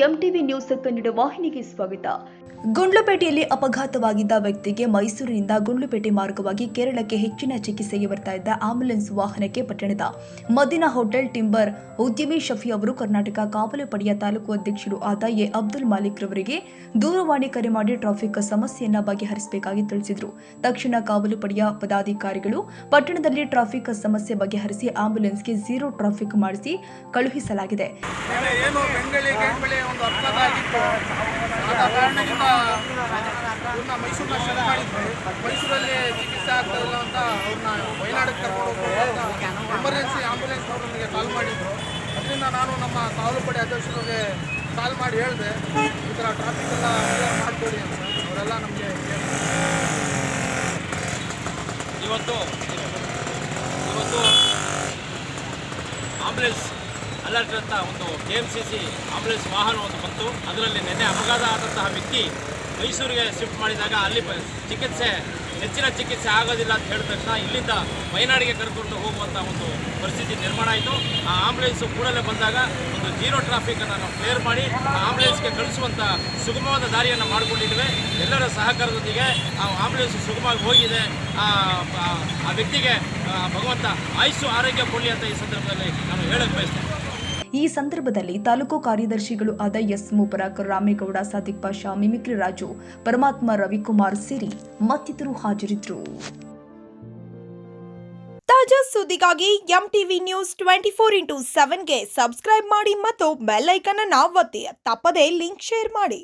MTV news Kannada ವಾಹಿನಿಗೆ ಸ್ವಾಗತ. ಗುಂಡ್ಲುಪೇಟೆಯಲ್ಲಿ ಅಪಘಾತವಾಗಿದ್ದ ವ್ಯಕ್ತಿಗೆ ಮೈಸೂರಿನಿಂದ ಗುಂಡ್ಲುಪೇಟೆ ಮಾರ್ಗವಾಗಿ ಕೇರಳಕ್ಕೆ ಹೆಚ್ಚಿನ ಚಿಕಿತ್ಸೆಗೆ ಬರ್ತಾ ಇದ್ದ ಆಂಬ್ಯುಲೆನ್ಸ್ ವಾಹನಕ್ಕೆ ಪಟ್ಟಣದ ಮದಿನಾ ಹೋಟೆಲ್ ಟಿಂಬರ್ ಉದ್ಯಮಿ ಶಫಿ ಅವರು ಕರ್ನಾಟಕ ಕಾವಲು ಪಡೆಯ ತಾಲೂಕು ಅಧ್ಯಕ್ಷರು ಆದ ಎ ಅಬ್ದುಲ್ ಮಾಲಿಕ್ ರವರಿಗೆ ದೂರವಾಣಿ ಕರೆ ಮಾಡಿ ಟ್ರಾಫಿಕ್ ಸಮಸ್ಯೆಯನ್ನ ಬಗೆಹರಿಸಬೇಕಾಗಿ ತಿಳಿಸಿದರು. ತಕ್ಷಣ ಕಾವಲು ಪಡೆಯ ಪದಾಧಿಕಾರಿಗಳು ಪಟ್ಟಣದಲ್ಲಿ ಟ್ರಾಫಿಕ್ ಸಮಸ್ಯೆ ಬಗೆಹರಿಸಿ ಆಂಬ್ಯುಲೆನ್ಸ್ಗೆ ಝೀರೋ ಟ್ರಾಫಿಕ್ ಮಾಡಿಸಿ ಕಳುಹಿಸಲಾಗಿದೆ. ಇವ್ರನ್ನ ಮೈಸೂರಿನ ಶಿಫ್ಟ್ ಮಾಡಿದ್ವಿ. ಮೈಸೂರಲ್ಲಿ ಚಿಕಿತ್ಸೆ ಆಗ್ತಾಯಿಲ್ಲ ಅಂತ ಅವ್ರನ್ನ ವಯನಾಡಿಗೆ ಕರ್ಕೊಂಡು ಹೋಗ್ಬೇಕು ಅಂತ ಎಮರ್ಜೆನ್ಸಿ ಆಂಬ್ಯುಲೆನ್ಸ್ ಅವರು ನಮಗೆ ಕಾಲ್ ಮಾಡಿದ್ರು. ಅದರಿಂದ ನಾನು ನಮ್ಮ ಕಾವಲು ಪಡೆ ಅಧ್ಯಕ್ಷರಿಗೆ ಕಾಲ್ ಮಾಡಿ ಹೇಳಿದೆ, ಈ ಥರ ಟ್ರಾಫಿಕ್ ಎಲ್ಲ ಮಾಡಿಕೊಡಿ ಅಂತ. ಅವರೆಲ್ಲ ನಮಗೆ ಇವತ್ತು ಆಂಬ್ಯುಲೆನ್ಸ್ ಅಲರ್ಟ್ ಅಂತ ಒಂದು KMCC ಆಂಬ್ಯುಲೆನ್ಸ್ ವಾಹನ ಒಂದು ಬಂತು. ಅದರಲ್ಲಿ ನಿನ್ನೆ ಅಪಘಾತ ಆದಂತಹ ವ್ಯಕ್ತಿ ಮೈಸೂರಿಗೆ ಶಿಫ್ಟ್ ಮಾಡಿದಾಗ ಅಲ್ಲಿ ಹೆಚ್ಚಿನ ಚಿಕಿತ್ಸೆ ಆಗೋದಿಲ್ಲ ಅಂತ ಹೇಳಿದ ತಕ್ಷಣ ಇಲ್ಲಿಂದ ವಯನಾಡಿಗೆ ಕರ್ಕೊಂಡು ಹೋಗುವಂಥ ಒಂದು ಪರಿಸ್ಥಿತಿ ನಿರ್ಮಾಣ ಆಯಿತು. ಆ ಆಂಬ್ಯುಲೆನ್ಸ್ ಕೂಡಲೇ ಬಂದಾಗ ಒಂದು ಝೀರೋ ಟ್ರಾಫಿಕನ್ನು ನಾವು ಕ್ಲಿಯರ್ ಮಾಡಿ ಆ ಆಂಬ್ಯುಲೆನ್ಸ್ಗೆ ಕಳಿಸುವಂಥ ಸುಗಮವಾದ ದಾರಿಯನ್ನು ಮಾಡಿಕೊಂಡಿದ್ದೇವೆ. ಎಲ್ಲರ ಸಹಕಾರದೊಂದಿಗೆ ಆ ಆಂಬ್ಯುಲೆನ್ಸ್ ಸುಗಮವಾಗಿ ಹೋಗಿದೆ. ಆ ವ್ಯಕ್ತಿಗೆ ಭಗವಂತ ಆಯುಸ್ಸು ಆರೋಗ್ಯ ಕೊಡಲಿ ಅಂತ ಈ ಸಂದರ್ಭದಲ್ಲಿ ನಾನು ಹೇಳಕ್ಕೆ ಬಯಸ್ತೇನೆ. ಈ ಸಂದರ್ಭದಲ್ಲಿ ತಾಲೂಕು ಕಾರ್ಯದರ್ಶಿಗಳು ಆದ ಎಸ್ ಮೂಪರಾಕರ್, ರಾಮೇಗೌಡ, ಸಾದಿಕ್ ಪಾಷಾ, ಮಿಮಿಕ್ರಿ ರಾಜು, ಪರಮಾತ್ಮ, ರವಿಕುಮಾರ್ ಸೇರಿ ಮತ್ತಿತರರು ಹಾಜರಿದ್ದರು. ತಾಜಾ ಸುದ್ದಿಗಾಗಿ ಎಂಟಿವಿ ನ್ಯೂಸ್ 24/7ಗೆ ಸಬ್ಸ್ಕ್ರೈಬ್ ಮಾಡಿ ಮತ್ತು ಬೆಲ್ ಐಕಾನ್ ಅನ್ನು ಒತ್ತಿ. ತಪ್ಪದೇ ಲಿಂಕ್ ಶೇರ್ ಮಾಡಿ.